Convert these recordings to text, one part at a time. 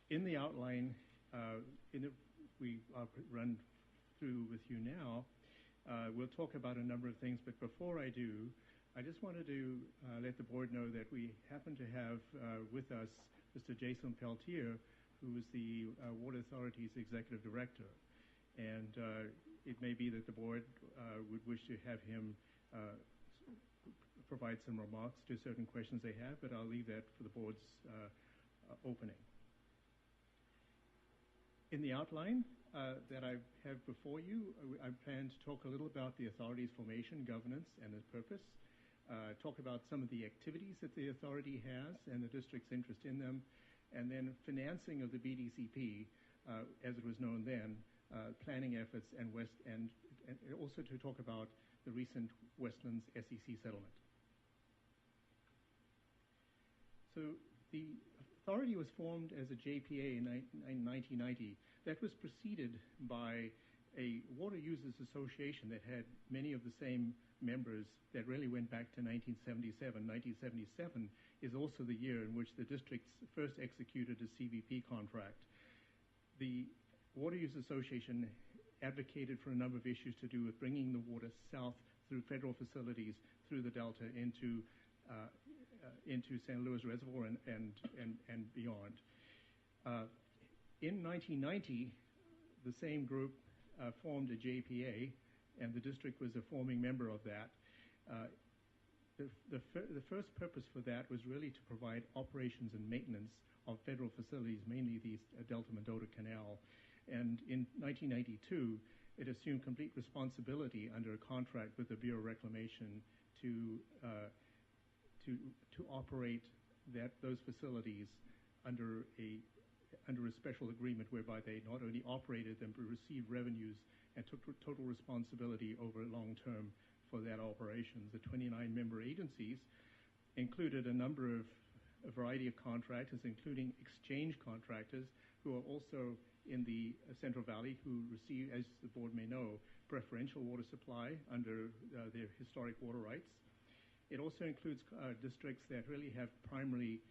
In the outline, I'll run through with you now. We'll talk about a number of things, but before I do, I just wanted to let the board know that we happen to have with us Mr. Jason Peltier, who is the Water Authority's Executive Director. And it may be that the board would wish to have him provide some remarks to certain questions they have, but I'll leave that for the board's opening. In the outline that I have before you, I plan to talk a little about the authority's formation, governance, and its purpose, talk about some of the activities that the authority has and the district's interest in them, and then financing of the BDCP, as it was known then, planning efforts, and also to talk about the recent Westlands SEC settlement. So the authority was formed as a JPA in 1990. That was preceded by a Water Users Association that had many of the same members that really went back to 1977. 1977 is also the year in which the districts first executed a CVP contract. The Water Users Association advocated for a number of issues to do with bringing the water south through federal facilities through the Delta into San Luis Reservoir and beyond. In 1990, the same group formed a JPA, and the district was a forming member of that. The first purpose for that was really to provide operations and maintenance of federal facilities, mainly the Delta-Mendota Canal. And in 1992, it assumed complete responsibility under a contract with the Bureau of Reclamation to operate those facilities under a special agreement whereby they not only operated them but received revenues and took total responsibility over long term for that operations. The 29 member agencies included a variety of contractors, including exchange contractors who are also in the Central Valley, who receive, as the board may know, preferential water supply under their historic water rights. It also includes districts that really have primary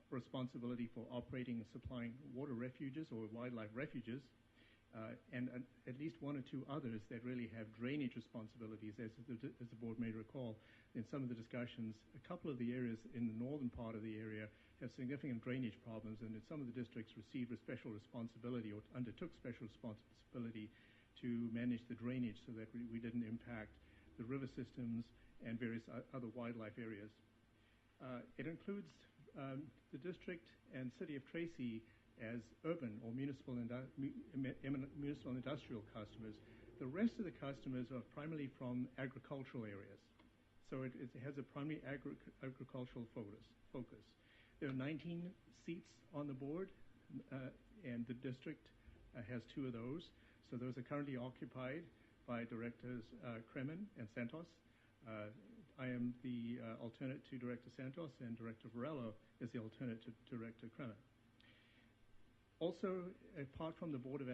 responsibility for operating and supplying water refuges or wildlife refuges, and at least one or two others that really have drainage responsibilities. As the board may recall, in some of the discussions, a couple of the areas in the northern part of the area have significant drainage problems, and some of the districts received a special responsibility or undertook special responsibility to manage the drainage so that we didn't impact the river systems and various other wildlife areas. It includes the district and city of Tracy as urban or municipal industrial customers. The rest of the customers are primarily from agricultural areas. So it has a primary agricultural focus. There are 19 seats on the board, and the district has 2 of those. So those are currently occupied by Directors Kremen and Santos. I am the alternate to Director Santos, and Director Varela is the alternate to Director Kremen. Also, apart from the Board of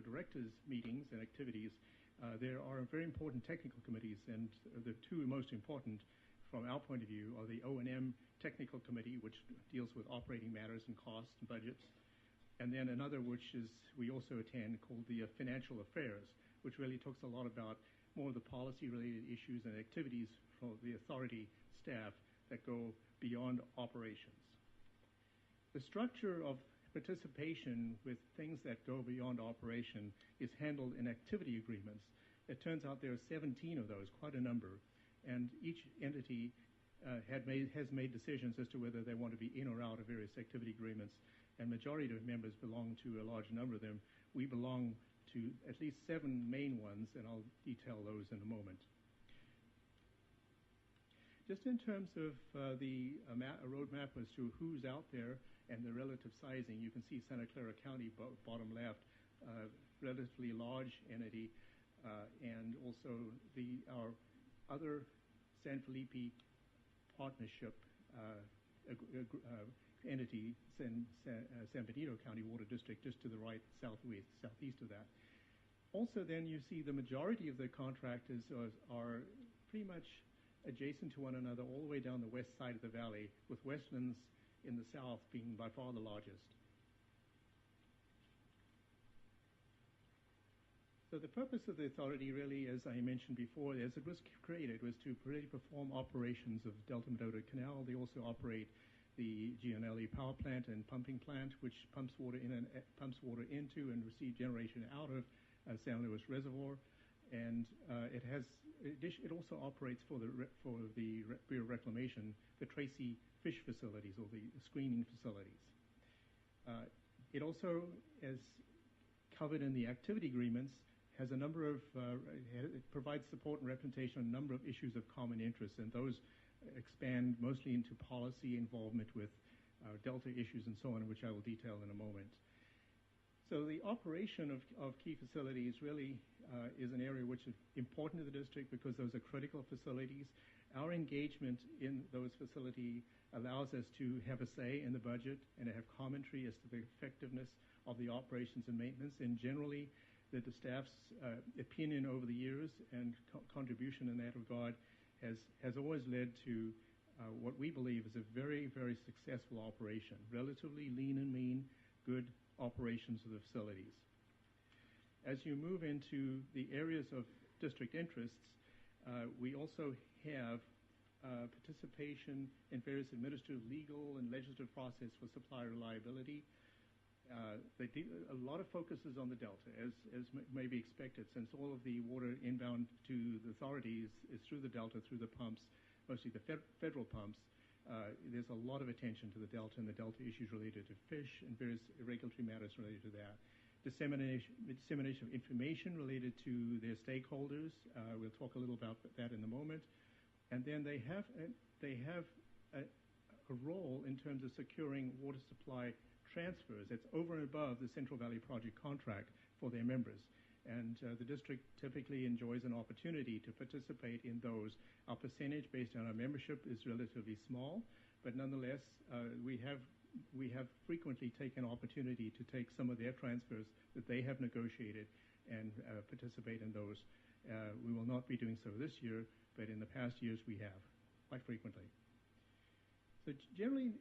Directors meetings and activities, there are very important technical committees, and the 2 most important from our point of view are the O&M Technical Committee, which deals with operating matters and costs and budgets, and then another which is we also attend called the Financial Affairs, which really talks a lot about more of the policy-related issues and activities for the authority staff that go beyond operations. The structure of participation with things that go beyond operation is handled in activity agreements. It turns out there are 17 of those, quite a number, and each entity has made decisions as to whether they want to be in or out of various activity agreements, and majority of members belong to a large number of them. We belong to at least 7 main ones, and I'll detail those in a moment. Just in terms of the roadmap as to who's out there and the relative sizing, you can see Santa Clara County, bottom left, relatively large entity, and also our other San Felipe partnership entity, San Benito County Water District, just to the right, southeast of that. Also then you see the majority of the contractors are pretty much adjacent to one another all the way down the west side of the valley, with Westlands in the south being by far the largest. So the purpose of the authority really, as I mentioned before, as it was created, was to really perform operations of Delta-Mendota Canal. They also operate the GNLE power plant and pumping plant, which pumps water into and receives generation out of San Luis Reservoir. And it also operates for the Bureau of Reclamation, the Tracy fish facilities or the screening facilities. It also, as covered in the activity agreements, has a number of, it provides support and representation on a number of issues of common interest, and those expand mostly into policy involvement with Delta issues and so on, which I will detail in a moment. So the operation of key facilities really is an area which is important to the district because those are critical facilities. Our engagement in those facilities allows us to have a say in the budget and to have commentary as to the effectiveness of the operations and maintenance, and generally that the staff's opinion over the years and contribution in that regard has always led to what we believe is a very, very successful operation, relatively lean and mean, good operations of the facilities. As you move into the areas of district interests, we also have participation in various administrative, legal, and legislative process for supply reliability. A lot of focus is on the Delta, as may be expected, since all of the water inbound to the authorities is through the Delta, through the pumps, mostly the federal pumps. There's a lot of attention to the Delta and the Delta issues related to fish and various regulatory matters related to that. Dissemination of information related to their stakeholders. We'll talk a little about that in a moment. And then they have a role in terms of securing water supply transfers. It's over and above the Central Valley Project contract for their members. And the district typically enjoys an opportunity to participate in those. Our percentage based on our membership is relatively small, but nonetheless, we have frequently taken opportunity to take some of their transfers that they have negotiated and participate in those. We will not be doing so this year, but in the past years we have, quite frequently. So generally,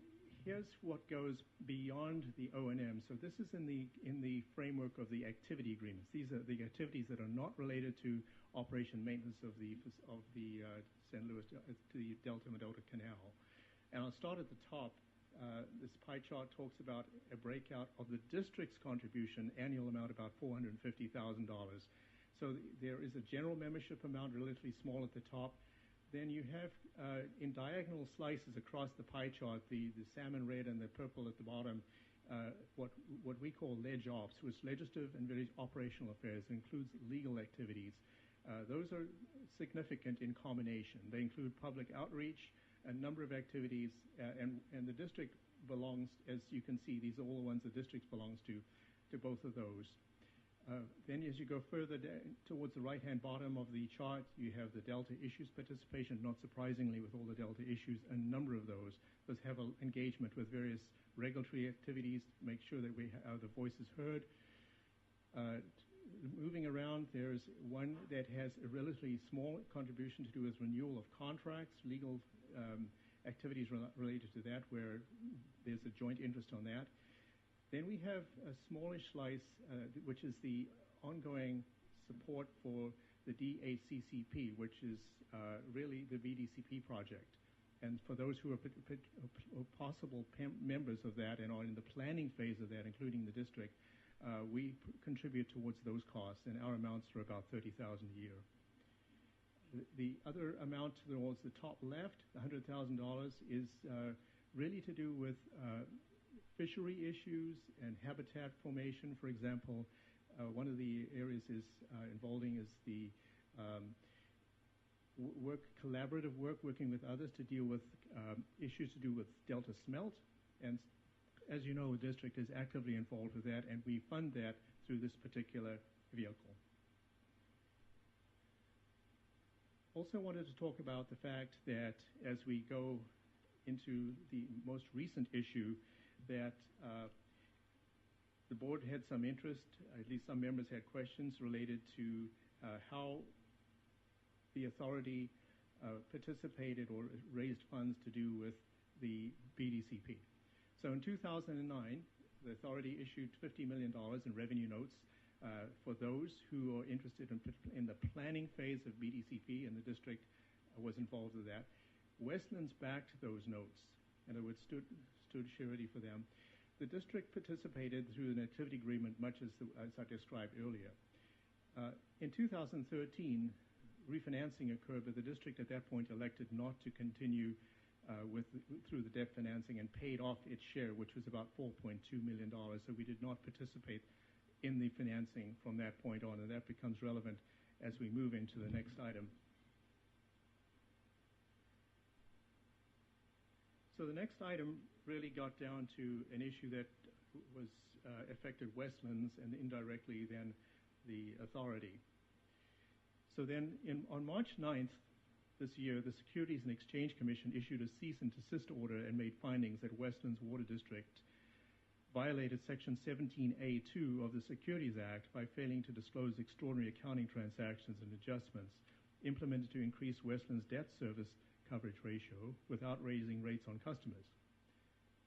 here's what goes beyond the O&M. So this is in the framework of the activity agreements. These are the activities that are not related to operation maintenance of the San Luis to the Delta-Mendota Canal. And I'll start at the top. This pie chart talks about a breakout of the district's contribution, annual amount about $450,000. So there is a general membership amount, relatively small at the top. Then you have, in diagonal slices across the pie chart, the salmon red and the purple at the bottom, what we call ledge ops, which is legislative and various operational affairs. It includes legal activities. Those are significant in combination. They include public outreach, a number of activities, and the district belongs, as you can see, these are all the ones the district belongs to both of those. Then as you go further towards the right-hand bottom of the chart, you have the Delta issues participation. Not surprisingly, with all the Delta issues, a number of those have an engagement with various regulatory activities to make sure that the voice is heard. Moving around, there's one that has a relatively small contribution to do with renewal of contracts, legal activities related to that, where there's a joint interest on that. Then we have a smallish slice, which is the ongoing support for the DACCP, which is really the BDCP project. And for those who are possible members of that and are in the planning phase of that, including the district, we contribute towards those costs, and our amounts are about $30,000 a year. The other amount towards the top left, $100,000, is really to do with fishery issues and habitat formation. For example, one of the areas involving is the collaborative work, working with others to deal with issues to do with Delta smelt. And as you know, the district is actively involved with that, and we fund that through this particular vehicle. Also wanted to talk about the fact that as we go into the most recent issue, that the board had some interest, at least some members had questions related to how the authority participated or raised funds to do with the BDCP. So in 2009, the authority issued $50 million in revenue notes For those who are interested in the planning phase of BDCP, and the district was involved with that, Westlands backed those notes. In other words, stood surety for them. The district participated through an activity agreement, much as I described earlier. In 2013, refinancing occurred, but the district at that point elected not to continue through the debt financing and paid off its share, which was about $4.2 million. So we did not participate in the financing from that point on, and that becomes relevant as we move into the next item. So the next item really got down to an issue that was affected Westlands and indirectly then the authority. So then on March 9th this year, the Securities and Exchange Commission issued a cease and desist order and made findings that Westlands Water District violated Section 17A2 of the Securities Act by failing to disclose extraordinary accounting transactions and adjustments implemented to increase Westlands' debt service coverage ratio without raising rates on customers.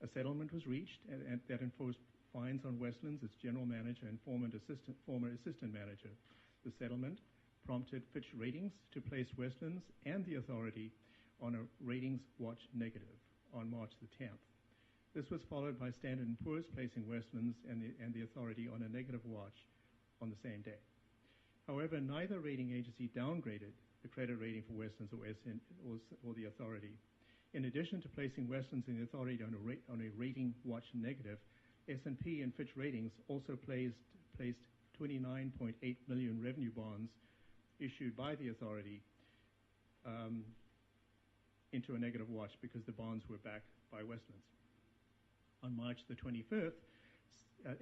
A settlement was reached that enforced fines on Westlands, its general manager, and former assistant manager. The settlement prompted Fitch Ratings to place Westlands and the authority on a ratings watch negative on March the 10th. This was followed by Standard & Poor's placing Westlands and the authority on a negative watch on the same day. However, neither rating agency downgraded the credit rating for Westlands or the authority. In addition to placing Westlands and the authority on a rating watch negative, S&P and Fitch Ratings also placed 29.8 million revenue bonds issued by the authority into a negative watch because the bonds were backed by Westlands. On March the 25th,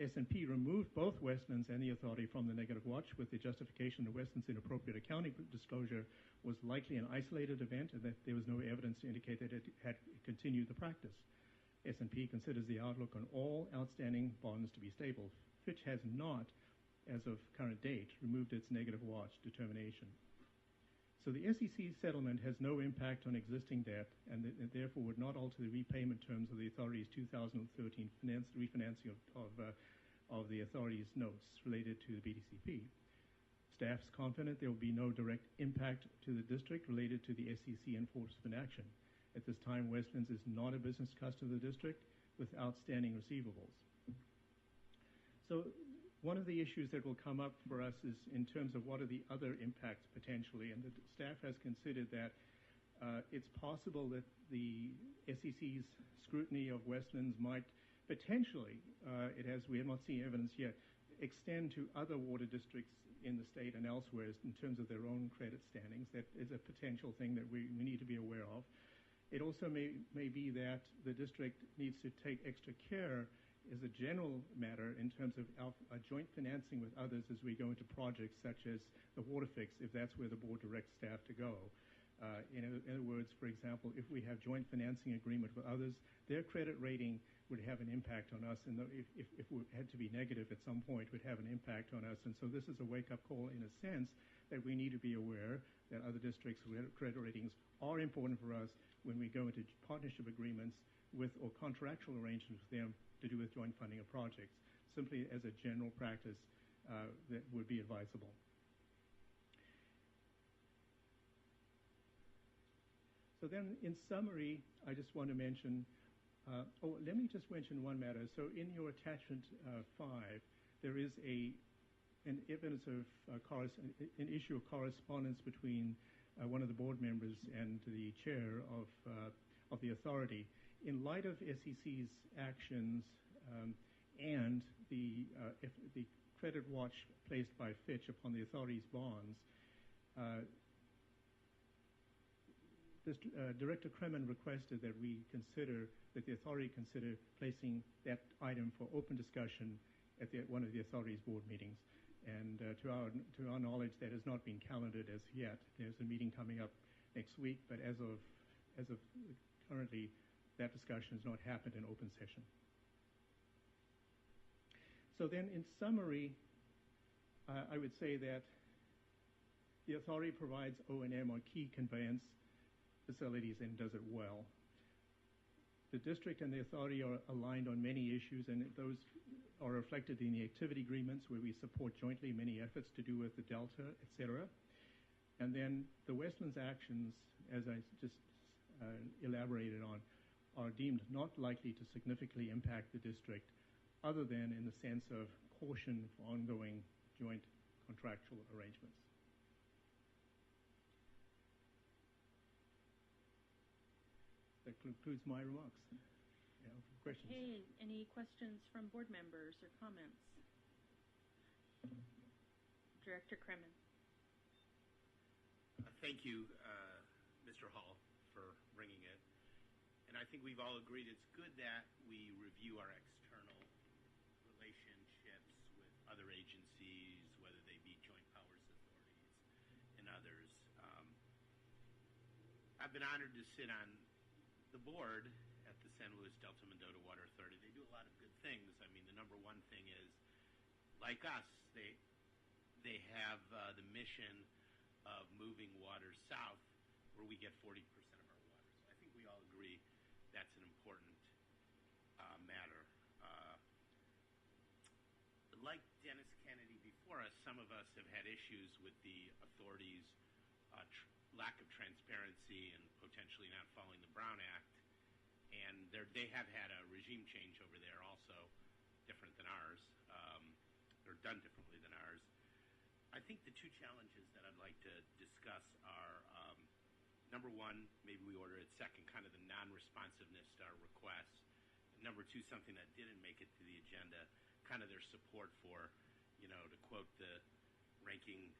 S&P removed both Westlands and the authority from the negative watch with the justification that Westlands' inappropriate accounting disclosure was likely an isolated event and that there was no evidence to indicate that it had continued the practice. S&P considers the outlook on all outstanding bonds to be stable. Fitch has not, as of current date, removed its negative watch determination. So the SEC settlement has no impact on existing debt and therefore would not alter the repayment terms of the authority's 2013 refinancing of the authority's notes related to the BDCP. Staff is confident there will be no direct impact to the district related to the SEC enforcement action. At this time, Westlands is not a business customer of the district with outstanding receivables. So one of the issues that will come up for us is in terms of what are the other impacts potentially, and the staff has considered that it's possible that the SEC's scrutiny of Westlands might potentially, we have not seen evidence yet, extend to other water districts in the state and elsewhere in terms of their own credit standings. That is a potential thing that we need to be aware of. It also may be that the district needs to take extra care as a general matter in terms of our joint financing with others as we go into projects such as the water fix, if that's where the board directs staff to go. In other words, for example, if we have joint financing agreement with others, their credit rating would have an impact on us, and if it had to be negative at some point, would have an impact on us. And so this is a wake-up call in a sense that we need to be aware that other districts' credit ratings are important for us when we go into partnership agreements with or contractual arrangements with them to do with joint funding of projects, simply as a general practice that would be advisable. So then, in summary, I just want to mention, let me just mention one matter. So in your attachment 5, there is an evidence of an issue of correspondence between one of the board members and the chair of the authority. In light of SEC's actions and the credit watch placed by Fitch upon the authority's bonds, Director Kremen requested that the authority consider placing that item for open discussion at one of the authority's board meetings. And to our knowledge, that has not been calendared as yet. There's a meeting coming up next week, but as of currently, that discussion has not happened in open session. So then, in summary, I would say that the authority provides O&M on key conveyance facilities and does it well. The district and the authority are aligned on many issues, and those are reflected in the activity agreements where we support jointly many efforts to do with the Delta, etc. And then the Westlands actions, as I just elaborated on, are deemed not likely to significantly impact the district other than in the sense of caution for ongoing joint contractual arrangements. That concludes my remarks. Questions? Okay, any questions from board members or comments? Director Kremen. Thank you, Mr. Hall, for bringing it. And I think we've all agreed it's good that we review our external relationships with other agencies, whether they be joint powers authorities and others. I've been honored to sit on the board at the San Luis Delta-Mendota Water Authority. They do a lot of good things. I mean, the number one thing is, like us, they have the mission of moving water south where we get 40% of our water. So I think we all agree that's an important matter. Like Dennis Kennedy before us, some of us have had issues with the authority's lack of transparency and potentially not following the Brown Act. And they have had a regime change over there also, different than ours, or done differently than ours. I think the two challenges that I'd like to discuss are, number one, maybe we order it second, kind of the non-responsiveness to our requests. And number two, something that didn't make it to the agenda, kind of their support for, to quote the ranking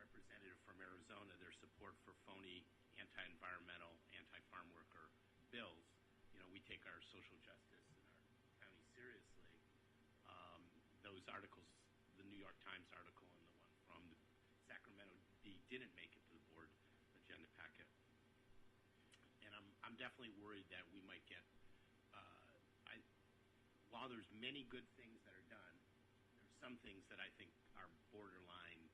representative from Arizona, their support for phony anti-environmental, anti-farm worker bills. We take our social justice in our county seriously. Those articles, the New York Times article and the one from the Sacramento Bee didn't make it to the board agenda packet. And I'm definitely worried that we might get, while there's many good things that are done, there's some things that I think are borderline,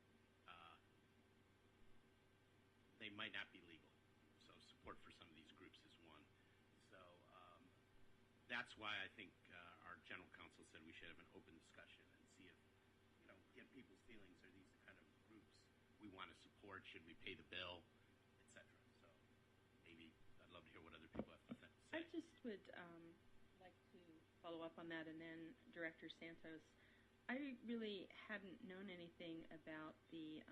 they might not be legal. So support for some of these groups is one. So that's why I think our general counsel said we should have an open discussion and see if, get people's feelings. Are these the kind of groups we want to support? Should we pay the bill, etc.? So maybe I'd love to hear what other people have to say. I just would like to follow up on that, and then Director Santos. I really hadn't known anything about the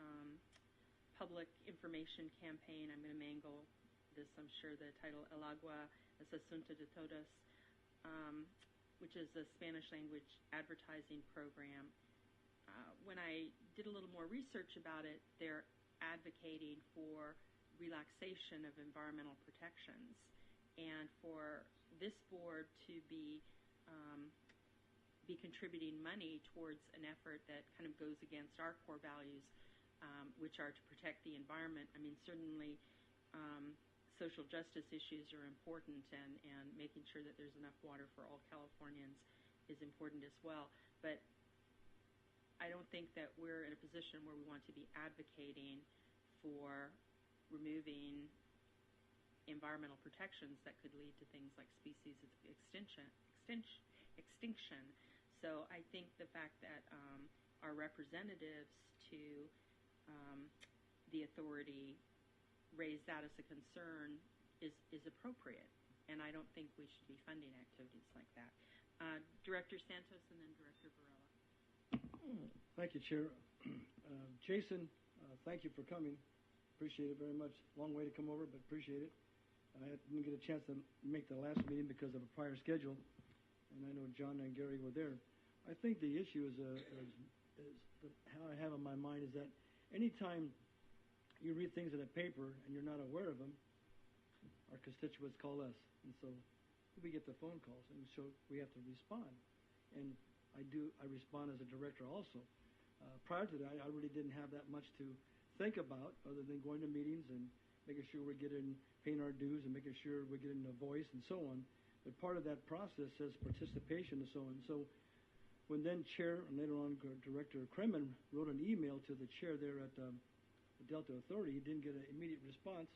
public information campaign. I'm going to mangle this, I'm sure, the title El Agua es Asunto de Todos, which is a Spanish language advertising program. When I did a little more research about it, they're advocating for relaxation of environmental protections and for this board to be contributing money towards an effort that kind of goes against our core values, which are to protect the environment. I mean, certainly social justice issues are important, and making sure that there's enough water for all Californians is important as well. But I don't think that we're in a position where we want to be advocating for removing environmental protections that could lead to things like species extinction. So I think the fact that our representatives to the authority raise that as a concern is appropriate, and I don't think we should be funding activities like that. Director Santos and then Director Varela. Thank you, Chair. Jason, thank you for coming. Appreciate it very much. Long way to come over, but appreciate it. I didn't get a chance to make the last meeting because of a prior schedule, and I know John and Gary were there. I think the issue is how I have in my mind is that anytime you read things in a paper and you're not aware of them, our constituents call us, and so we get the phone calls, and so we have to respond. And I respond as a director also. Prior to that, I really didn't have that much to think about other than going to meetings and making sure we're paying our dues and making sure we're getting a voice and so on. But part of that process says participation and so on. So when then Chair, and later on Director Kremen wrote an email to the chair there at the Delta Authority, he didn't get an immediate response.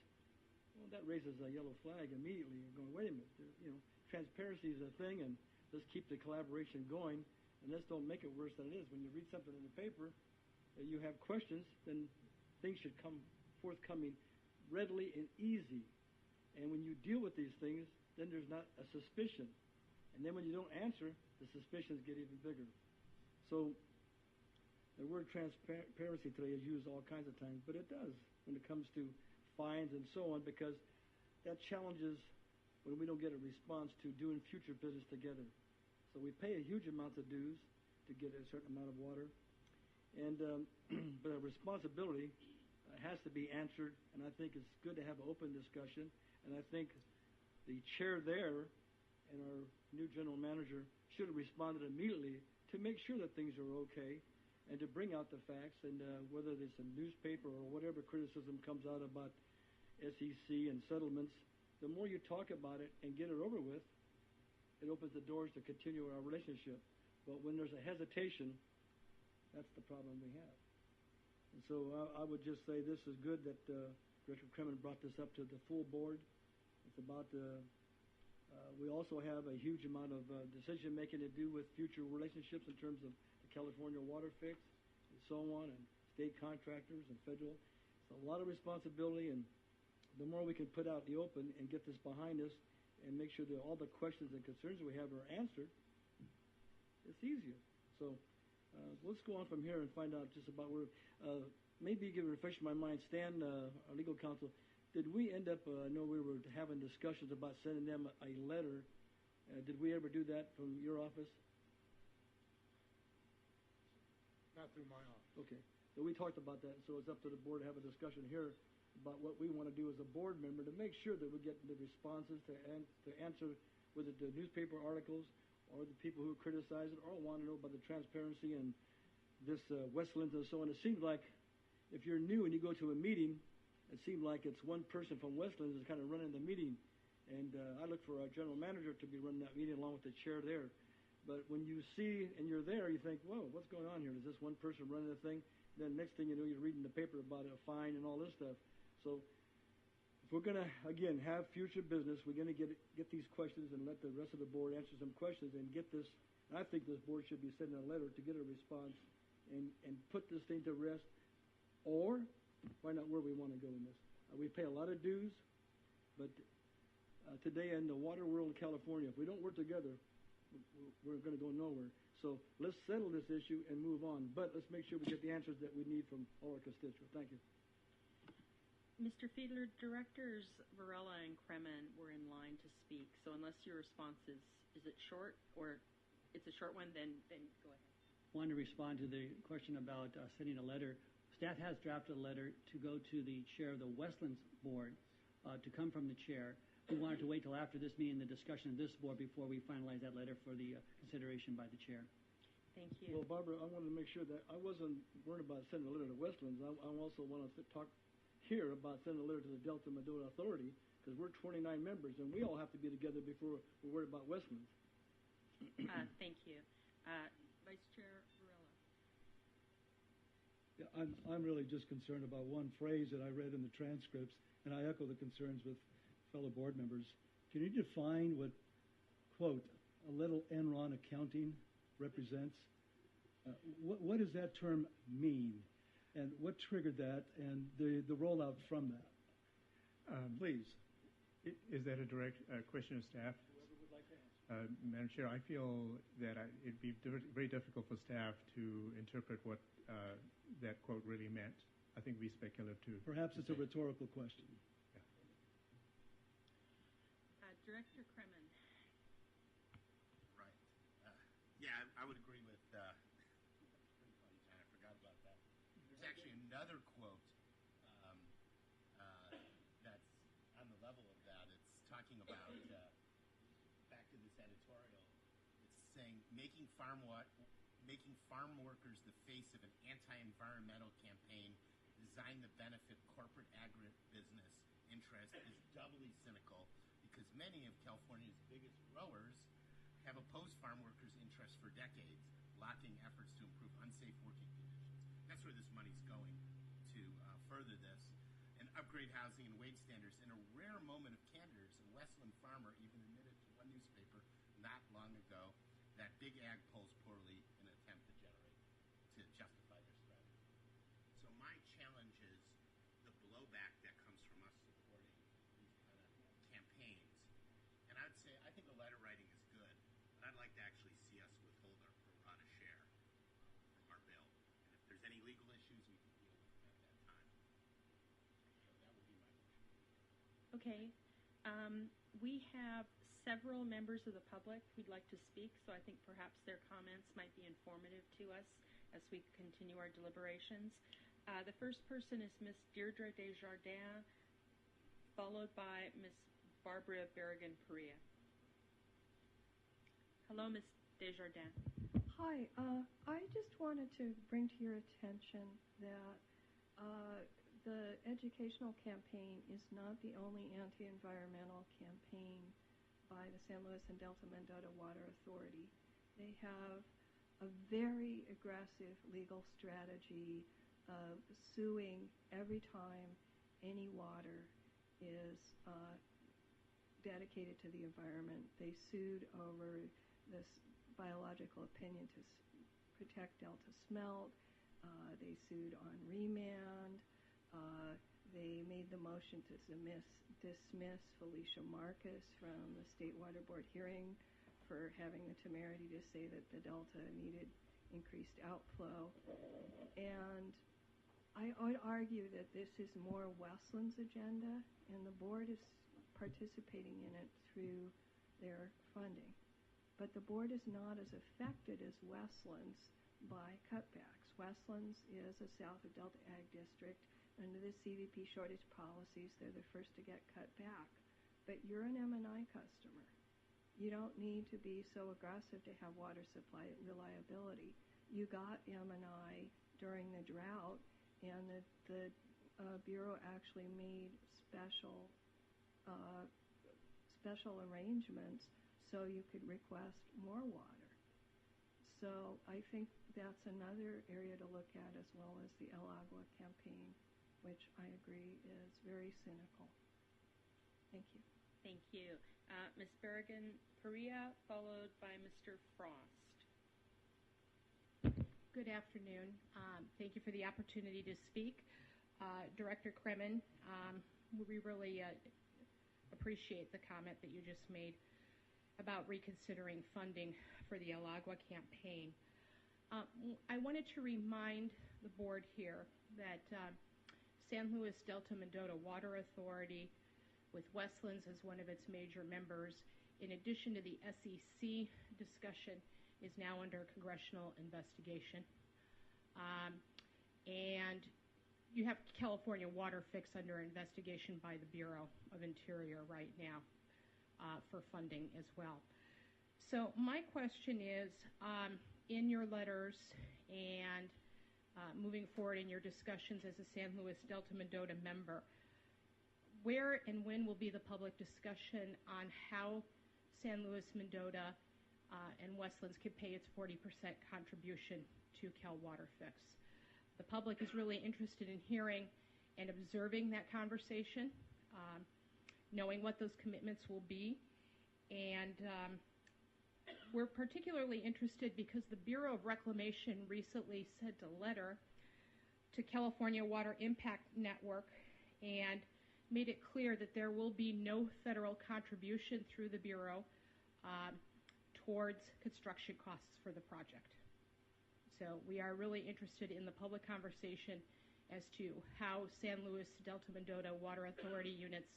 Well, that raises a yellow flag immediately. You're going, wait a minute, transparency is a thing, and let's keep the collaboration going, and let's don't make it worse than it is. When you read something in the paper, you have questions, then things should come forthcoming readily and easy. And when you deal with these things, then there's not a suspicion. And then when you don't answer, the suspicions get even bigger. So the word transparency today is used all kinds of times, but it does when it comes to fines and so on, because that challenges when we don't get a response to doing future business together. So we pay a huge amount of dues to get a certain amount of water. And but a responsibility has to be answered, and I think it's good to have an open discussion. And I think the chair there and our new general manager should have responded immediately to make sure that things are okay and to bring out the facts. And whether it's a newspaper or whatever criticism comes out about SEC and settlements, the more you talk about it and get it over with, it opens the doors to continue our relationship. But when there's a hesitation, that's the problem we have. And so I would just say this is good that Director Kremen brought this up to the full board. It's about we also have a huge amount of decision-making to do with future relationships in terms of the California water fix and so on, and state contractors and federal. It's a lot of responsibility, and the more we can put out in the open and get this behind us and make sure that all the questions and concerns we have are answered, it's easier. So let's go on from here and find out just about where, maybe you can refresh my mind. Stan, our legal counsel, did we end up, I know we were having discussions about sending them a letter. Did we ever do that from your office? Not through my office. Okay. So we talked about that, so it's up to the board to have a discussion here about what we want to do as a board member to make sure that we get the responses to answer whether the newspaper articles or the people who criticize it or want to know about the transparency and this Westlands and so on. It seems like if you're new and you go to a meeting, it seems like it's one person from Westlands is kind of running the meeting. And I look for our general manager to be running that meeting along with the chair there. But when you see and you're there, you think, whoa, what's going on here? Is this one person running the thing? Then next thing you know, you're reading the paper about a fine and all this stuff. So if we're going to, again, have future business, we're going to get these questions and let the rest of the board answer some questions and get this. I think this board should be sending a letter to get a response and put this thing to rest, or find out where we want to go in this. We pay a lot of dues, but today in the water world in California, if we don't work together, we're going to go nowhere. So let's settle this issue and move on. But let's make sure we get the answers that we need from all our constituents. Thank you. Mr. Fiedler, Directors Varela and Kremen were in line to speak. So unless your response is it short, or it's a short one, then go ahead. I wanted to respond to the question about sending a letter. Staff has drafted a letter to go to the chair of the Westlands Board to come from the chair. We wanted to wait till after this meeting, the discussion of this board, before we finalize that letter for the consideration by the chair. Thank you. Well, Barbara, I wanted to make sure that I wasn't worried about sending a letter to Westlands. I also want to talk here about sending a letter to the Delta-Mendota Authority, because we're 29 members, and we all have to be together before we're worried about Westlands. Thank you. Vice Chair Varela. Yeah, I'm really just concerned about one phrase that I read in the transcripts, and I echo the concerns with fellow board members. Can you define what, quote, a little Enron accounting represents? What does that term mean? And what triggered that, and the rollout from that? Please. Is that a direct question of staff? Whoever would like to answer. Madam Chair, I feel that it'd be very difficult for staff to interpret what that quote really meant. I think it'd be speculative too. Perhaps it's a rhetorical question. Director Kremen. Right. Yeah, I would agree with. Pretty funny, John. I forgot about that. There's actually another quote that's on the level of that. It's talking about back to this editorial. It's saying making farm workers the face of an anti-environmental campaign designed to benefit corporate agribusiness interest is doubly cynical, because many of California's biggest growers have opposed farm workers' interests for decades, blocking efforts to improve unsafe working conditions. That's where this money's going, to further this, and upgrade housing and wage standards. In a rare moment of candor, a Westland farmer even admitted to one newspaper not long ago that big ag polls poorly in an attempt to justify their strategy. So my challenge is the blowback that comes from us supporting these kind of campaigns. And I'd say, I think the letter writing is good, but I'd like to actually see us withhold our pro rata share from our bill. And if there's any legal issues, we can deal with them at that time. So that would be my motion. Okay. We have several members of the public who'd like to speak, so I think perhaps their comments might be informative to us as we continue our deliberations. The first person is Ms. Deirdre Desjardins, followed by Ms. Barbara Berrigan-Perea. Hello, Ms. Desjardins. Hi. I just wanted to bring to your attention that the educational campaign is not the only anti-environmental campaign by the San Luis and Delta-Mendota Water Authority. They have a very aggressive legal strategy of suing every time any water is dedicated to the environment. They sued over this biological opinion to protect Delta smelt. They sued on remand. They made the motion to dismiss Felicia Marcus from the State Water Board hearing for having the temerity to say that the Delta needed increased outflow. And I would argue that this is more Westland's agenda, and the board is participating in it through their funding. But the board is not as affected as Westland's by cutbacks. Westland's is a south of Delta Ag District. Under the CVP shortage policies, they're the first to get cut back. But you're an M&I customer. You don't need to be so aggressive to have water supply reliability. You got M&I during the drought, and the Bureau actually made special arrangements so you could request more water. So I think that's another area to look at, as well as the El Agua campaign, which I agree is very cynical. Thank you. Thank you. Ms. Berrigan-Perea, followed by Mr. Frost. Good afternoon. Thank you for the opportunity to speak. Director Kremen, we really appreciate the comment that you just made about reconsidering funding for the El Agua campaign. I wanted to remind the board here that San Luis Delta-Mendota Water Authority, with Westlands as one of its major members, in addition to the SEC discussion, is now under congressional investigation. And you have California Water Fix under investigation by the Bureau of Interior right now for funding as well. So my question is, in your letters and moving forward in your discussions as a San Luis Delta-Mendota member, where and when will be the public discussion on how San Luis Mendota and Westlands could pay its 40% contribution to Cal Water Fix? The public is really interested in hearing and observing that conversation, knowing what those commitments will be. And we're particularly interested because the Bureau of Reclamation recently sent a letter to California Water Impact Network and made it clear that there will be no federal contribution through the Bureau towards construction costs for the project. So we are really interested in the public conversation as to how San Luis Delta-Mendota Water Authority units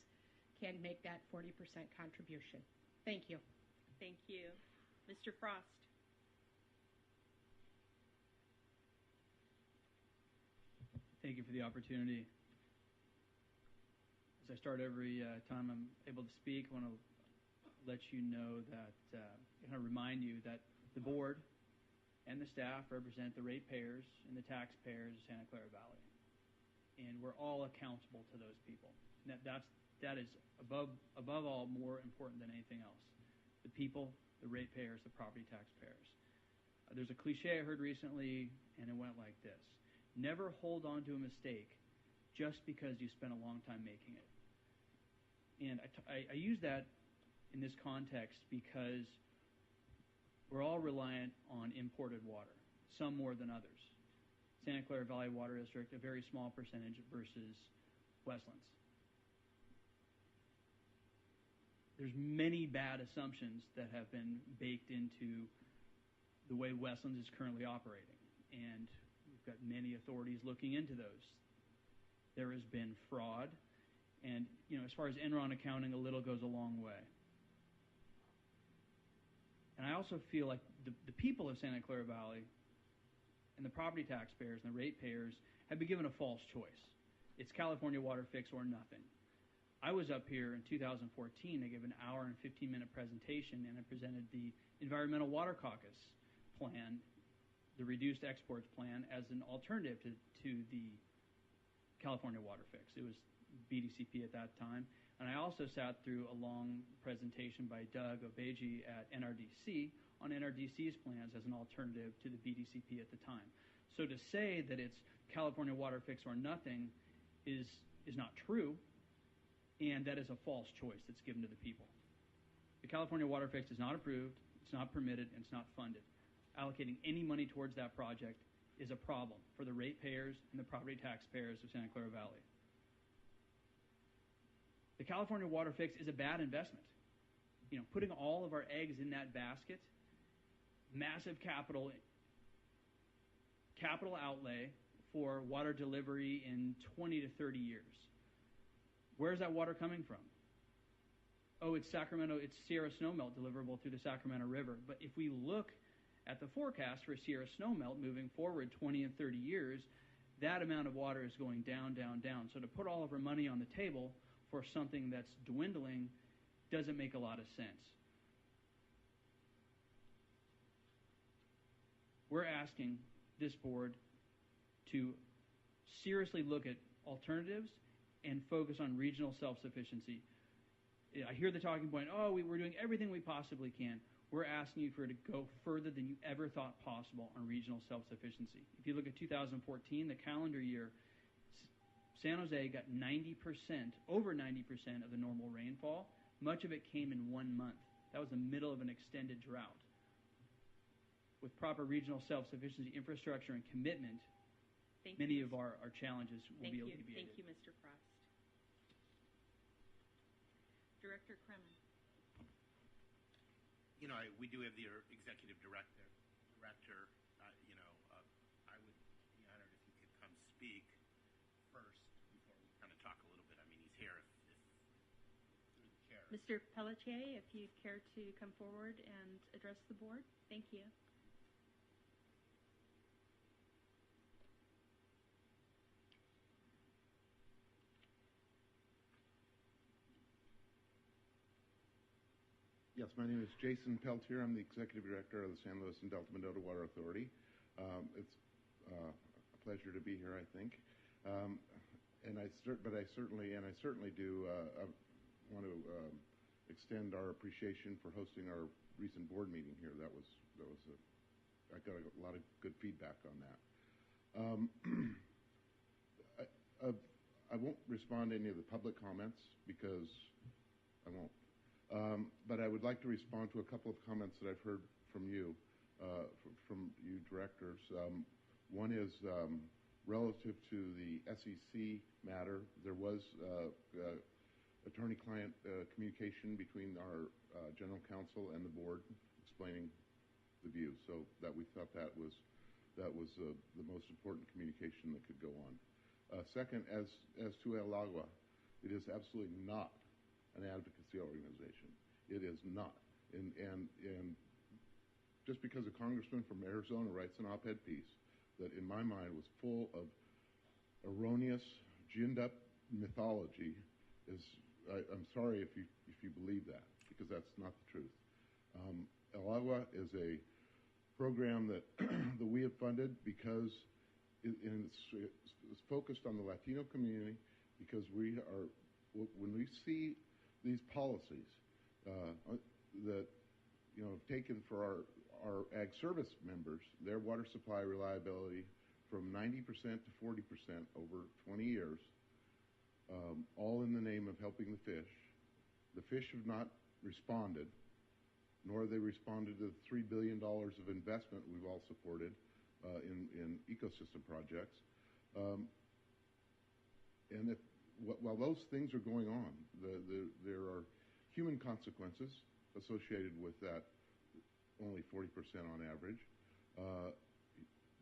can make that 40% contribution. Thank you. Thank you. Mr. Frost. Thank you for the opportunity. As I start every time I'm able to speak, I want to let you know that, kind of remind you that the board and the staff represent the ratepayers and the taxpayers of Santa Clara Valley. And we're all accountable to those people. And that is above all more important than anything else. The people, the ratepayers, the property taxpayers. There's a cliche I heard recently, and it went like this: never hold on to a mistake just because you spent a long time making it. And I use that in this context because we're all reliant on imported water, some more than others. Santa Clara Valley Water District, a very small percentage versus Westlands. There's many bad assumptions that have been baked into the way Westlands is currently operating, and we've got many authorities looking into those. There has been fraud, and as far as Enron accounting, a little goes a long way. And I also feel like the people of Santa Clara Valley and the property taxpayers and the ratepayers have been given a false choice. It's California water fix or nothing. I was up here in 2014. I gave an hour and 15-minute presentation, and I presented the Environmental Water Caucus plan, the reduced exports plan, as an alternative to the California water fix. It was BDCP at that time. And I also sat through a long presentation by Doug Obeji at NRDC on NRDC's plans as an alternative to the BDCP at the time. So to say that it's California water fix or nothing is not true, and that is a false choice that's given to the people. The California water fix is not approved, it's not permitted, and it's not funded. Allocating any money towards that project is a problem for the ratepayers and the property taxpayers of Santa Clara Valley. The California water fix is a bad investment. Putting all of our eggs in that basket, massive capital outlay for water delivery in 20 to 30 years. Where's that water coming from? Oh, it's Sierra snowmelt deliverable through the Sacramento River. But if we look at the forecast for Sierra snowmelt moving forward 20 and 30 years, that amount of water is going down, down, down. So to put all of our money on the table for something that's dwindling doesn't make a lot of sense. We're asking this board to seriously look at alternatives and focus on regional self-sufficiency. I hear the talking point, we're doing everything we possibly can. We're asking you to go further than you ever thought possible on regional self-sufficiency. If you look at 2014, the calendar year, San Jose got over 90% of the normal rainfall. Much of it came in 1 month. That was the middle of an extended drought. With proper regional self-sufficiency infrastructure and commitment, many of our challenges will be alleviated. Thank you, Mr. Frost. Director Kremen. We do have the executive director. I would be honored if you could come speak first before we kind of talk a little bit. I mean, he's here if through the chair. Mr. Pelletier, if you'd care to come forward and address the board. Thank you. Yes, my name is Jason Peltier. I'm the Executive Director of the San Luis and Delta-Mendota Water Authority. It's a pleasure to be here, I think. I certainly do want to extend our appreciation for hosting our recent board meeting here. I got a lot of good feedback on that. I won't respond to any of the public comments because I won't. But I would like to respond to a couple of comments that I've heard from you directors. One is relative to the SEC matter. There was attorney-client communication between our general counsel and the board explaining the view. So that we thought that was the most important communication that could go on. Second, as to El Agua, it is absolutely not an advocacy organization. It is not. And just because a congressman from Arizona writes an op-ed piece that in my mind was full of erroneous, ginned-up mythology, I'm sorry if you believe that, because that's not the truth. El Agua is a program that we have funded because it's focused on the Latino community, because when we see these policies that taken for our ag service members, their water supply reliability from 90% to 40% over 20 years, all in the name of helping the fish. The fish have not responded. nor have they responded to the $3 billion of investment we've all supported in ecosystem projects. And while those things are going on, there are human consequences associated with that, only 40% on average.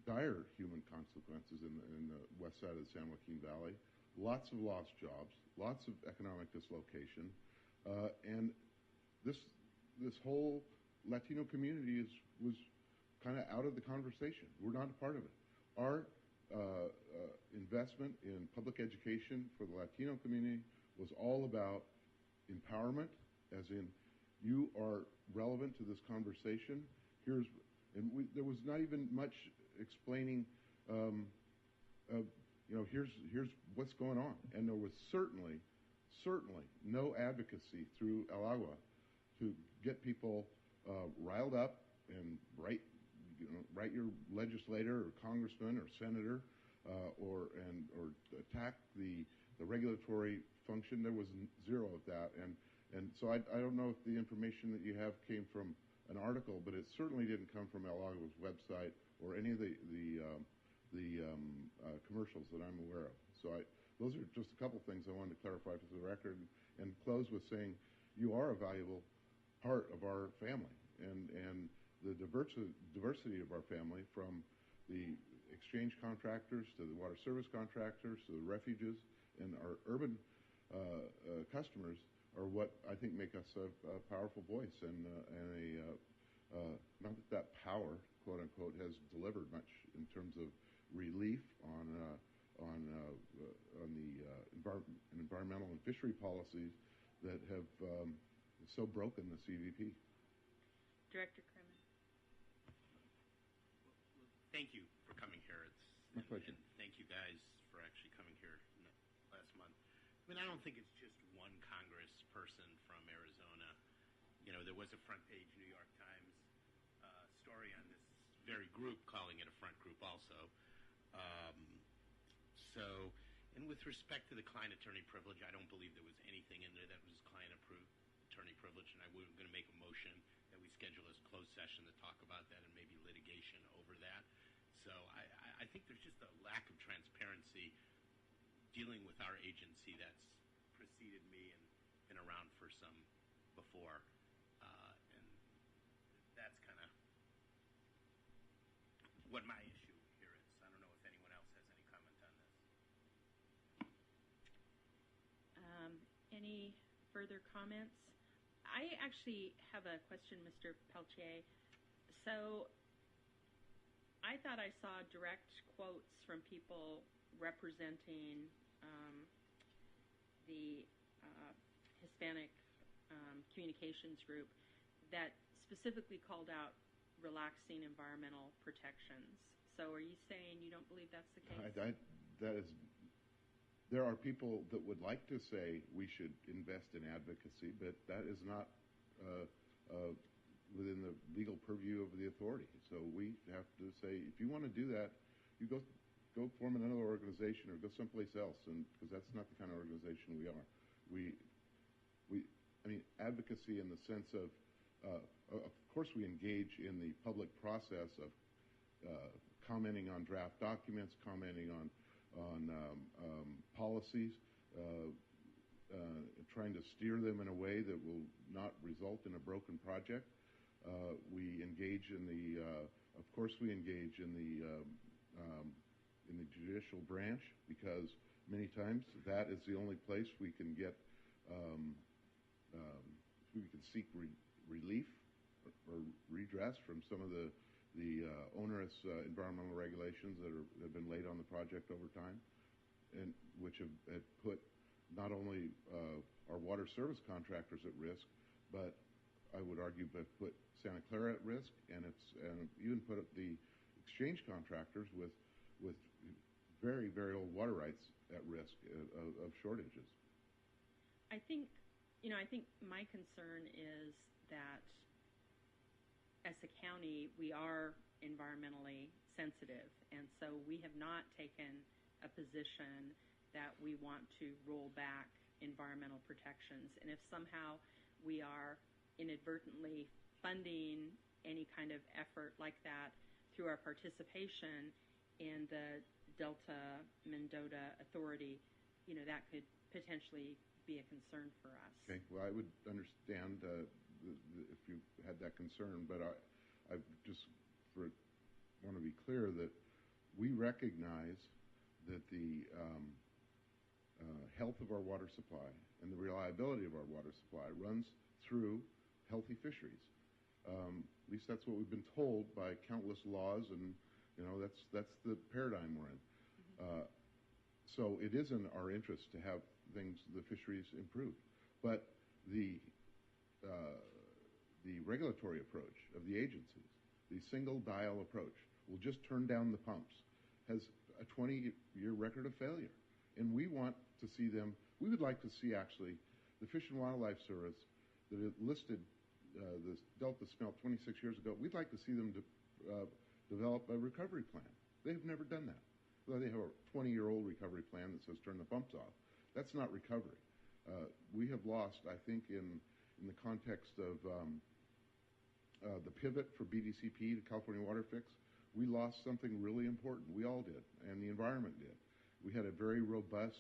Dire human consequences in the west side of the San Joaquin Valley. Lots of lost jobs, lots of economic dislocation, and this whole Latino community was kind of out of the conversation. We're not a part of it. Our investment in public education for the Latino community was all about empowerment, as in you are relevant to this conversation. There was not even much explaining, here's what's going on. And there was certainly no advocacy through El Agua to get people riled up and write your legislator or congressman or senator or attack the regulatory function. There was zero of that. And so I don't know if the information that you have came from an article, but it certainly didn't come from El Agua's website or any of the commercials that I'm aware of. So those are just a couple things I wanted to clarify for the record, and close with saying you are a valuable part of our family, and the diversity of our family, from the exchange contractors to the water service contractors to the refuges and our urban customers are what I think make us a powerful voice, and not that power, quote unquote, has delivered much in terms of relief on the environmental and fishery policies that have so broken the CVP. Director Kremen. Thank you for coming here. My pleasure. And thank you guys for actually coming here last month. I mean, I don't think it's just one Congress person from Arizona. You know, there was a front page New York Times story on this very group, calling it a front group also. And with respect to the client attorney privilege, I don't believe there was anything in there that was client attorney privilege, and I'm going to make a motion that we schedule a closed session to talk about that and maybe litigation over that. So I think there's just a lack of transparency dealing with our agency that's preceded me and been around for some before. And that's kind of what my issue here is. I don't know if anyone else has any comment on this. Any further comments? I actually have a question, Mr. Peltier. So I thought I saw direct quotes from people representing the Hispanic communications group that specifically called out relaxing environmental protections. So are you saying you don't believe that's the case? There are people that would like to say we should invest in advocacy, but that is not within the legal purview of the authority. So we have to say, if you want to do that, you go form another organization or go someplace else, and because that's not the kind of organization we are. I mean, advocacy in the sense of course, we engage in the public process of commenting on draft documents, commenting on policies, trying to steer them in a way that will not result in a broken project. We engage in of course, we engage in the judicial branch, because many times that is the only place we can get, we can seek relief or redress from some of the onerous environmental regulations that have been laid on the project over time, and which have put not only our water service contractors at risk, but I would argue have put Santa Clara at risk, and even put up the exchange contractors with very, very old water rights at risk of shortages. I think my concern is that as a county, we are environmentally sensitive, and so we have not taken a position that we want to roll back environmental protections. And if somehow we are inadvertently funding any kind of effort like that through our participation in the Delta-Mendota Authority, that could potentially be a concern for us. Okay. Well, I would understand if you had that concern, but I just want to be clear that we recognize that the health of our water supply and the reliability of our water supply runs through healthy fisheries. At least that's what we've been told by countless laws, and that's the paradigm we're in. So it is in our interest to have the fisheries improved, but the regulatory approach of the agencies, the single dial approach, will just turn down the pumps, has a 20-year record of failure, and we want to see them. We would like to see actually the Fish and Wildlife Service that it listed the Delta smelt 26 years ago. We'd like to see them develop a recovery plan. They have never done that. Well, they have a 20-year-old recovery plan that says turn the pumps off. That's not recovery. We have lost, I think, in the context of the pivot for BDCP to California Water Fix, we lost something really important. We all did, and the environment did. We had a very robust,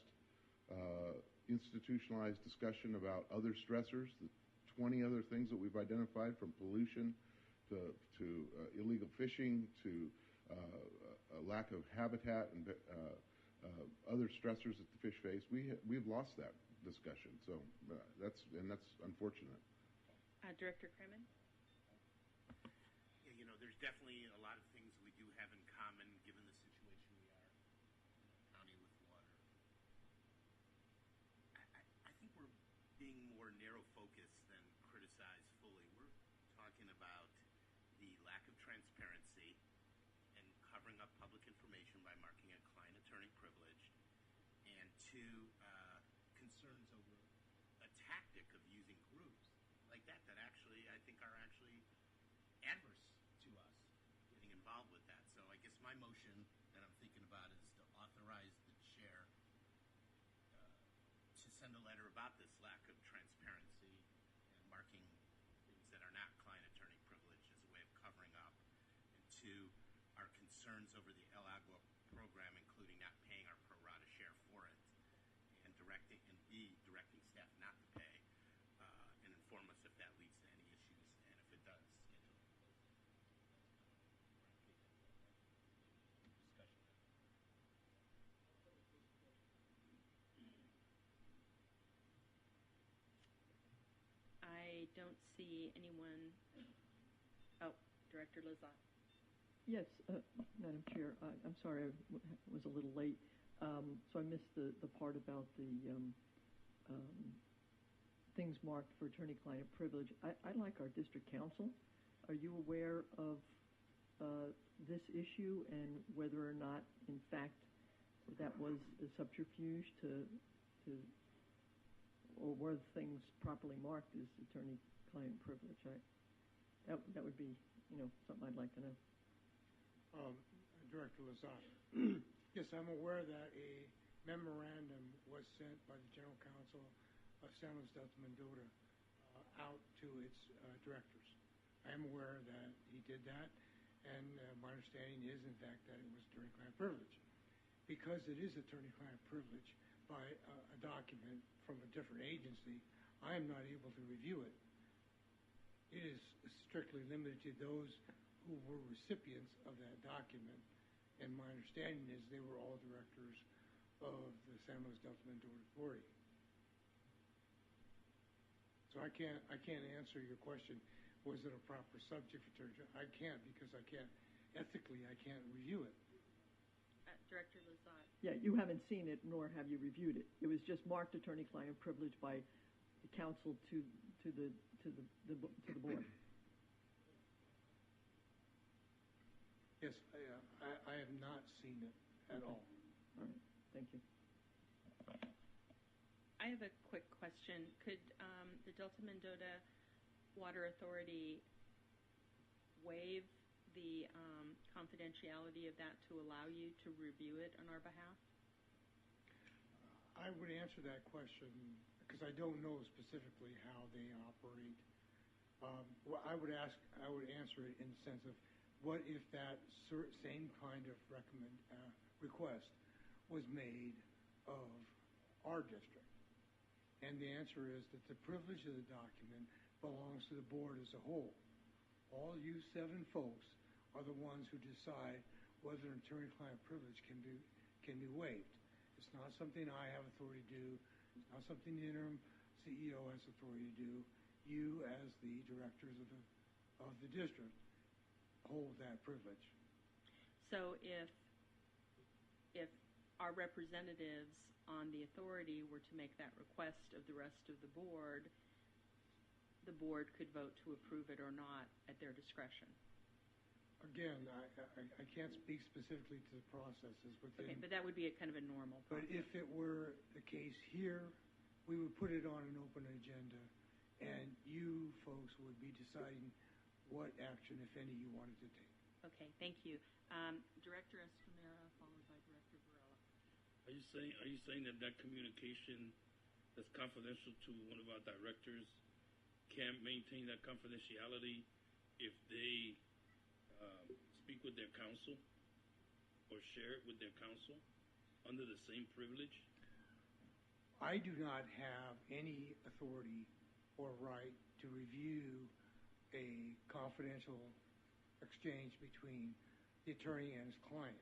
institutionalized discussion about other stressors, the 20 other things that we've identified, from pollution to illegal fishing to a lack of habitat and other stressors that the fish face. We've lost that discussion, so that's unfortunate. Director Kremen? Yeah, there's definitely a lot of things we do have in common, given the situation we are in the county with water. I think we're being more narrow-focused than criticized fully. We're talking about the lack of transparency and covering up public information by marking it client-attorney privileged, and two, concerns over a tactic of using groups like that actually, I think, are actually adverse to us getting involved with that. So I guess my motion that I'm thinking about is to authorize the chair to send a letter about this lack of transparency and marking things that are not client-attorney privileged as a way of covering up, and two, our concerns over the El Agua program, including not paying our pro rata share for it, and directing staff not to pay, and inform us if that leads to any issues, and if it does, schedule a discussion. I don't see anyone. Oh, Director Lazat. Yes, Madam Chair. I'm sorry I was a little late. So I missed the part about the things marked for attorney-client privilege. I'd like our district council. Are you aware of this issue and whether or not, in fact, that was a subterfuge or were things properly marked as attorney-client privilege? That would be, something I'd like to know. Director Lazat. Yes, I'm aware that a memorandum was sent by the General Counsel of San Luis Delta-Mendota out to its directors. I am aware that he did that, and my understanding is, in fact, that it was attorney-client privilege. Because it is attorney-client privilege by a document from a different agency, I am not able to review it. It is strictly limited to those who were recipients of that document, and my understanding is they were all directors of the San Luis Delta-Mendota Authority. So I can't answer your question, was it a proper subject for attorney? I can't, because I can't review it. Director Lazat. Yeah, you haven't seen it, nor have you reviewed it. It was just marked attorney-client privilege by the council to the board. Yes, I have not seen it at all. All right, thank you. I have a quick question. Could the Delta-Mendota Water Authority waive the confidentiality of that to allow you to review it on our behalf? I would answer that question because I don't know specifically how they operate Well, I would answer it in the sense of, what if that same kind of request was made of our district? And the answer is that the privilege of the document belongs to the board as a whole. All you 7 folks are the ones who decide whether an attorney-client privilege can be waived. It's not something I have authority to do. It's not something the interim CEO has authority to do. You, as the directors of the district, hold that privilege. So if our representatives on the authority were to make that request of the rest of the board could vote to approve it or not at their discretion. Again, I can't speak specifically to the processes within. Okay, but that would be a kind of a normal process. But if it were the case here, we would put it on an open agenda, and you folks would be deciding what action, if any, you wanted to take. Okay, thank you. Director Escamera, followed by Director Varela. Are you saying that communication that's confidential to one of our directors can't maintain that confidentiality if they speak with their counsel or share it with their counsel under the same privilege? I do not have any authority or right to review a confidential exchange between the attorney and his client.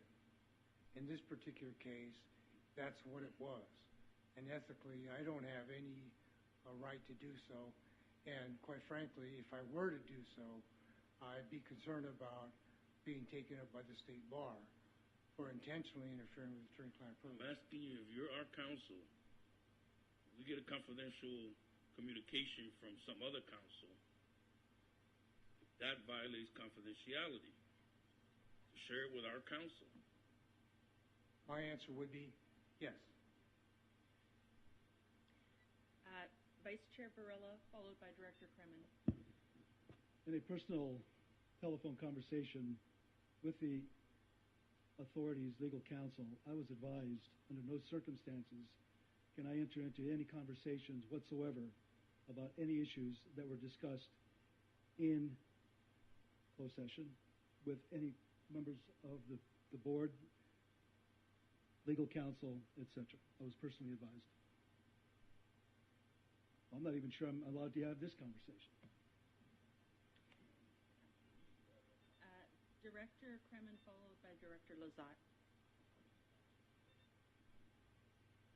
In this particular case, that's what it was. And ethically, I don't have any right to do so. And quite frankly, if I were to do so, I'd be concerned about being taken up by the state bar for intentionally interfering with attorney-client privilege. I'm asking you, if you're our counsel, we get a confidential communication from some other counsel, that violates confidentiality. Share it with our counsel. My answer would be yes. Vice Chair Varela, followed by Director Kremen. In a personal telephone conversation with the authorities' legal counsel, I was advised under no circumstances can I enter into any conversations whatsoever about any issues that were discussed in closed session with any members of the board, legal counsel, etc. I was personally advised. I'm not even sure I'm allowed to have this conversation. Director Kremen, followed by Director Lazat.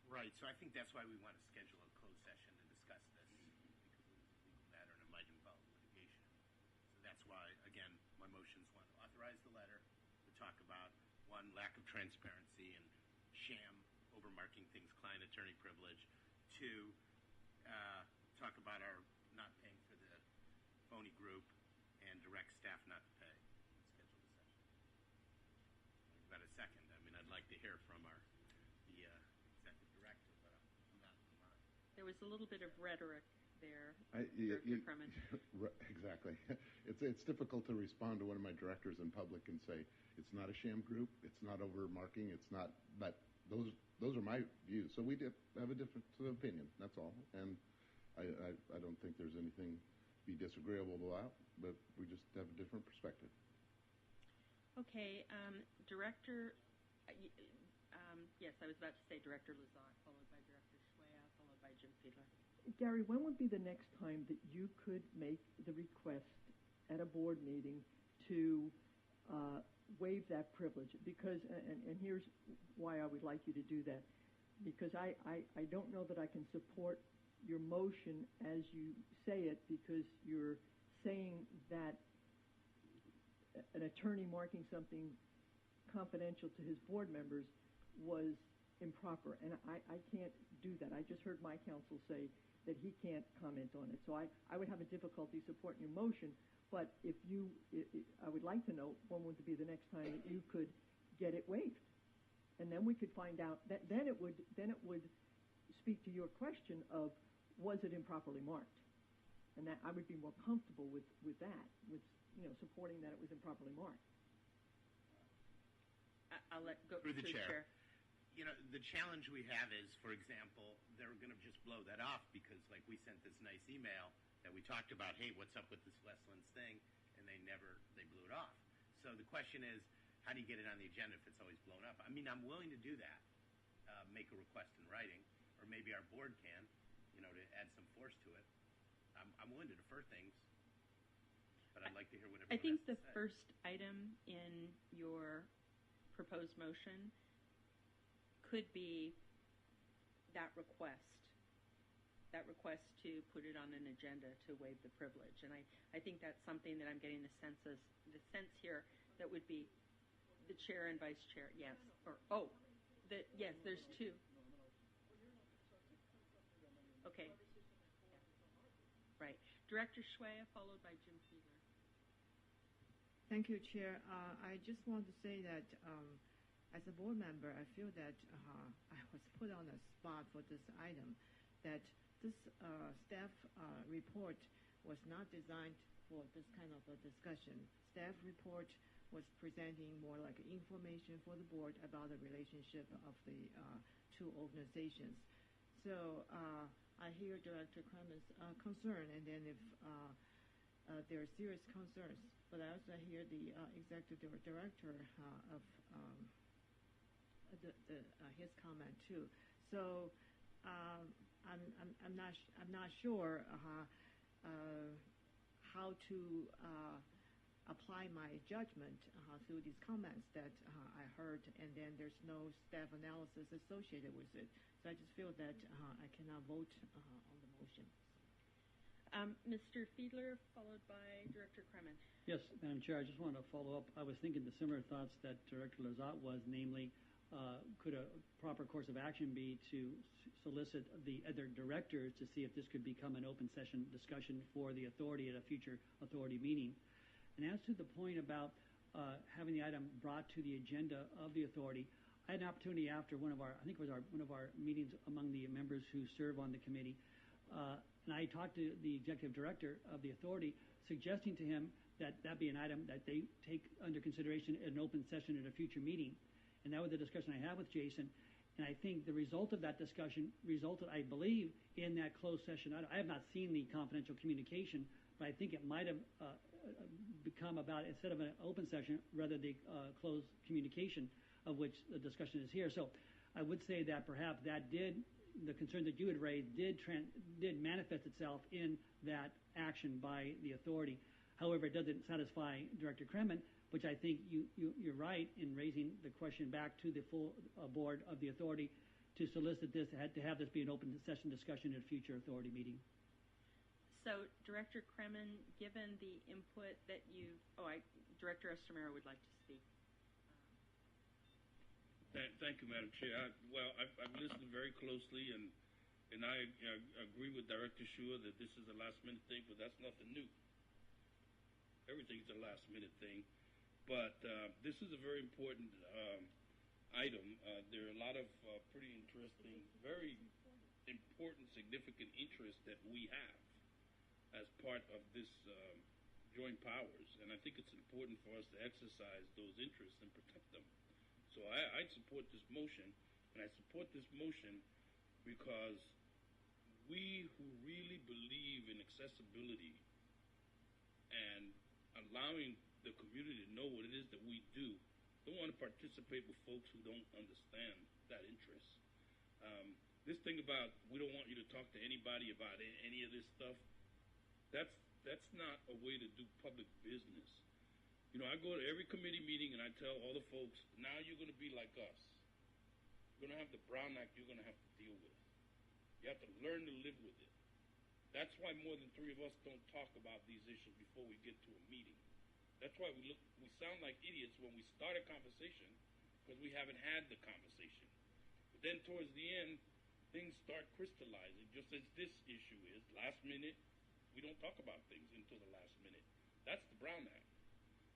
Right, so I think that's why we want to schedule a closed session to discuss this, because it is a legal matter and it might involve litigation. So that's why, again, my motions want to authorize the letter to talk about, 1, lack of transparency and sham overmarking things, client-attorney privilege. 2, talk about our not paying for the phony group and direct staff not to pay. Schedule the session. I've got a second. I mean, I'd like to hear from the executive director, but I'm not. There was a little bit of rhetoric there, Director Kremen. Exactly. It's difficult to respond to one of my directors in public and say, it's not a sham group, it's not overmarking, it's not, but those are my views. So we did have a difference of opinion, that's all. And I don't think there's anything to be disagreeable about, but we just have a different perspective. Okay, Director, yes, I was about to say Director Lazat, followed by Director Schwea, followed by Jim Fiedler. Gary, when would be the next time that you could make the request at a board meeting to waive that privilege? Because, and here's why I would like you to do that, because I don't know that I can support your motion as you say it, because you're saying that an attorney marking something confidential to his board members was improper, and I can't do that. I just heard my counsel say that he can't comment on it. So I would have a difficulty supporting your motion, but I would like to know when would be the next time that you could get it waived. And then we could find out, then it would speak to your question of, was it improperly marked? And that I would be more comfortable with that, with supporting that it was improperly marked. I'll let go through the chair. The challenge we have is, for example, they're going to just blow that off because, like, we sent this nice email that we talked about, hey, what's up with this Westlands thing, and they blew it off. So the question is, how do you get it on the agenda if it's always blown up? I mean, I'm willing to do that, make a request in writing, or maybe our board can, to add some force to it. I'm willing to defer things, but I'd like to hear what everyone I think has to the say. first item in your proposed motion could be that request to put it on an agenda to waive the privilege. And I think that's something that I'm getting the sense here that would be the chair and vice chair, yes. Yes, there's two. Okay. Right. Director Shwaya, followed by Jim Fiedler. Thank you, Chair. I just want to say that as a board member, I feel that I was put on a spot for this item, that this staff report was not designed for this kind of a discussion. Staff report was presenting more like information for the board about the relationship of the two organizations. So I hear Director Clement's concern, and then if there are serious concerns, but I also hear the executive director of his comment too. So I'm not sure how to apply my judgment through these comments that I heard, and then there's no staff analysis associated with it. So I just feel that I cannot vote on the motion. Mr. Fiedler, followed by Director Kremen. Yes, Madam Chair, I just wanted to follow up. I was thinking the similar thoughts that Director Lazat was, namely, could a proper course of action be to solicit the other directors to see if this could become an open session discussion for the authority at a future authority meeting? And as to the point about having the item brought to the agenda of the authority, I had an opportunity after one of our meetings among the members who serve on the committee, and I talked to the executive director of the authority, suggesting to him that that be an item that they take under consideration in an open session at a future meeting. And that was the discussion I had with Jason. And I think the result of that discussion resulted, I believe, in that closed session. I have not seen the confidential communication, but I think it might have become about, instead of an open session, rather the closed communication of which the discussion is here. So I would say that perhaps the concern that you had raised did manifest itself in that action by the authority. However, it doesn't satisfy Director Kremen, which I think you're right in raising the question back to the full board of the authority to solicit this, to have this be an open session discussion at a future authority meeting. So, Director Kremen, given the input that Director Estamero would like to speak. Thank you, Madam Chair. I've listened very closely, and I agree with Director Shua that this is a last-minute thing, but that's nothing new. Everything's a last-minute thing. But this is a very important item. There are a lot of pretty interesting, very important, significant interests that we have as part of this joint powers. And I think it's important for us to exercise those interests and protect them. So I support this motion, and I support this motion because we who really believe in accessibility and allowing the community to know what it is that we do don't want to participate with folks who don't understand that interest. This thing about we don't want you to talk to anybody about any of this stuff, that's not a way to do public business. I go to every committee meeting and I tell all the folks, now you're going to be like us. You're going to have the Brown Act you're going to have to deal with. You have to learn to live with it. That's why more than 3 of us don't talk about these issues before we get to a meeting. That's why we sound like idiots when we start a conversation because we haven't had the conversation. But then towards the end, things start crystallizing, just as this issue is. Last minute, we don't talk about things until the last minute. That's the Brown Act.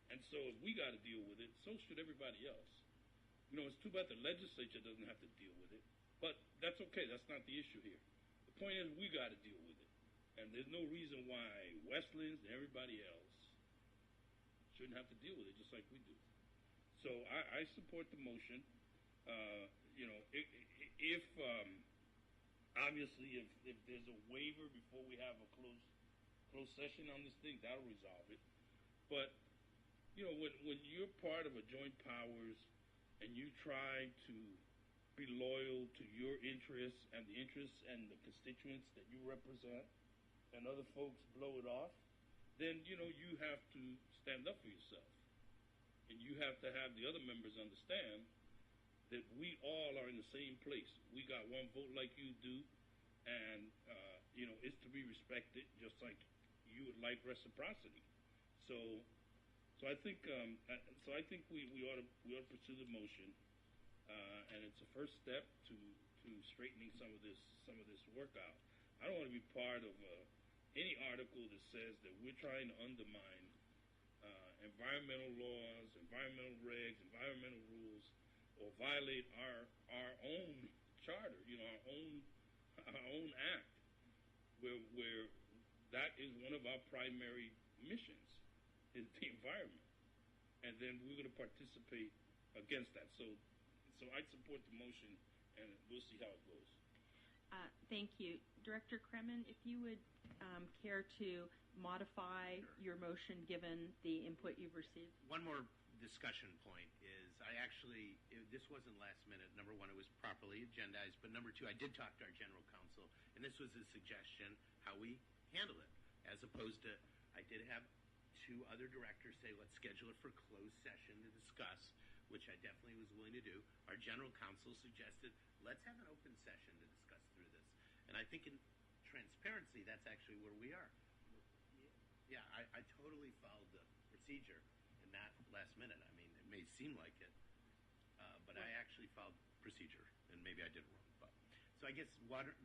And so if we got to deal with it, so should everybody else. It's too bad the legislature doesn't have to deal with it. But that's okay. That's not the issue here. The point is we got to deal with it. And there's no reason why Westlands and everybody else shouldn't have to deal with it just like we do. So I support the motion. Obviously if there's a waiver before we have a closed closed session on this thing, that'll resolve it. But, you know, when you're part of a joint powers and you try to be loyal to your interests and the interests and the constituents that you represent, and other folks blow it off, then, you know, you have to stand up for yourself. And you have to have the other members understand that we all are in the same place. We got one vote like you do, and, you know, it's to be respected just like you would like reciprocity. So I think we ought to pursue the motion, and it's a first step to straightening some of this work out. I don't want to be part of any article that says that we're trying to undermine environmental laws, environmental regs, environmental rules, or violate our own charter, you know, our own act, where that is one of our primary missions, is the environment, and then we're going to participate against that. So I support the motion, and we'll see how it goes. Thank you. Director Kremen, if you would care to modify your motion given the input you've received. One more discussion point is this wasn't last minute. Number one, it was properly agendized, but number two, I did talk to our general counsel, and this was a suggestion how we handle it, as opposed to, I did have two other directors say, let's schedule it for closed session to discuss, which I definitely was willing to do. Our general counsel suggested, let's have an open session to discuss through this. And I think in transparency, that's actually where we are. Yeah, I totally followed the procedure and not last minute. I mean, it may seem like it, but I actually followed procedure, and maybe I did it wrong. So I guess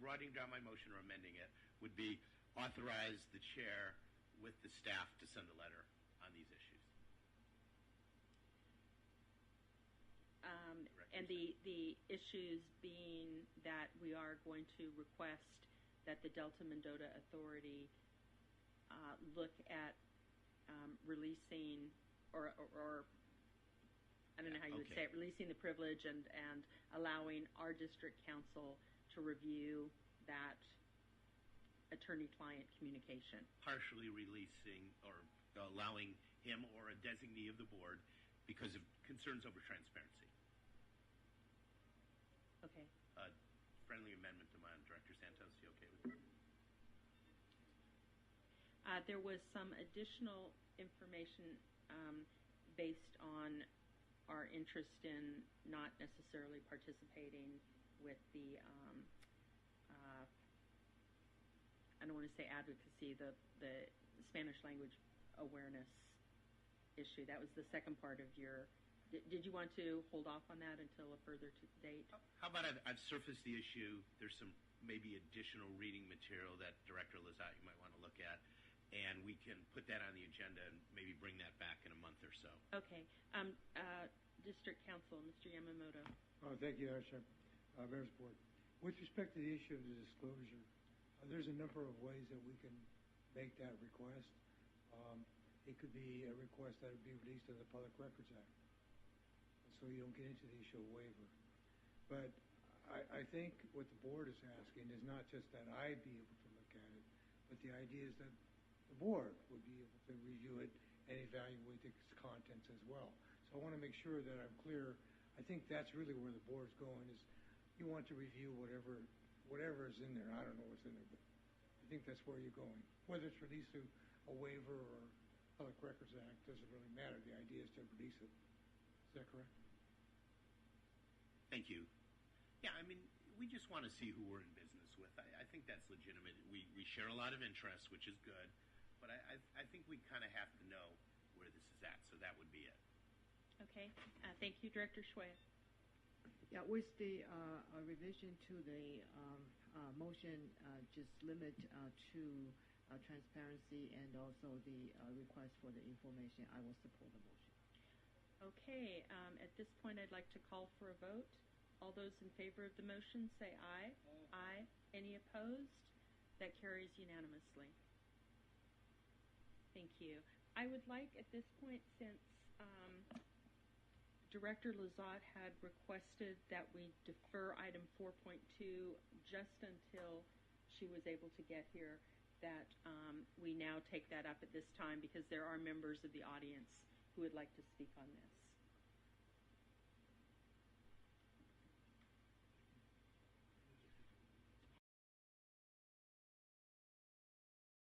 writing down my motion or amending it would be authorize the chair with the staff to send a letter on these issues. And the issues being that we are going to request that the Delta-Mendota Authority look at releasing or I don't know how you would say it, releasing the privilege and allowing our district council to review that attorney-client communication. Partially releasing or allowing him or a designee of the board because of concerns over transparency. Okay. Friendly amendment to mine. Director Santos, you okay with that? There was some additional information based on our interest in not necessarily participating with the, I don't want to say advocacy, the Spanish language awareness issue. That was the second part of your. Did you want to hold off on that until a further date? How about I've surfaced the issue. There's some maybe additional reading material that Director Lazat you might want to look at, and we can put that on the agenda and maybe bring that back in a month or so. Okay. District Council, Mr. Yamamoto. Thank you, Arsha. Mayor's Board. With respect to the issue of the disclosure, there's a number of ways that we can make that request. It could be a request that it be released in the Public Records Act, so you don't get into the issue of waiver. But I think what the board is asking is not just that I be able to look at it, but the idea is that the board would be able to review it and evaluate its contents as well. So I want to make sure that I'm clear. I think that's really where the board's going, is you want to review whatever is in there. I don't know what's in there, but I think that's where you're going. Whether it's released through a waiver or Public Records Act doesn't really matter. The idea is to release it. Is that correct? Thank you. Yeah, I mean, we just want to see who we're in business with. I think that's legitimate. We share a lot of interests, which is good, but I think we kind of have to know where this is at, so that would be it. Okay. Thank you, Director Schwea. Yeah, with the revision to the motion, just limit to transparency and also the request for the information, I will support the motion. Okay. At this point, I'd like to call for a vote. All those in favor of the motion say aye. Aye. Any opposed? That carries unanimously. Thank you. I would like at this point, since Director Lazat had requested that we defer item 4.2 just until she was able to get here, that we now take that up at this time because there are members of the audience who would like to speak on this.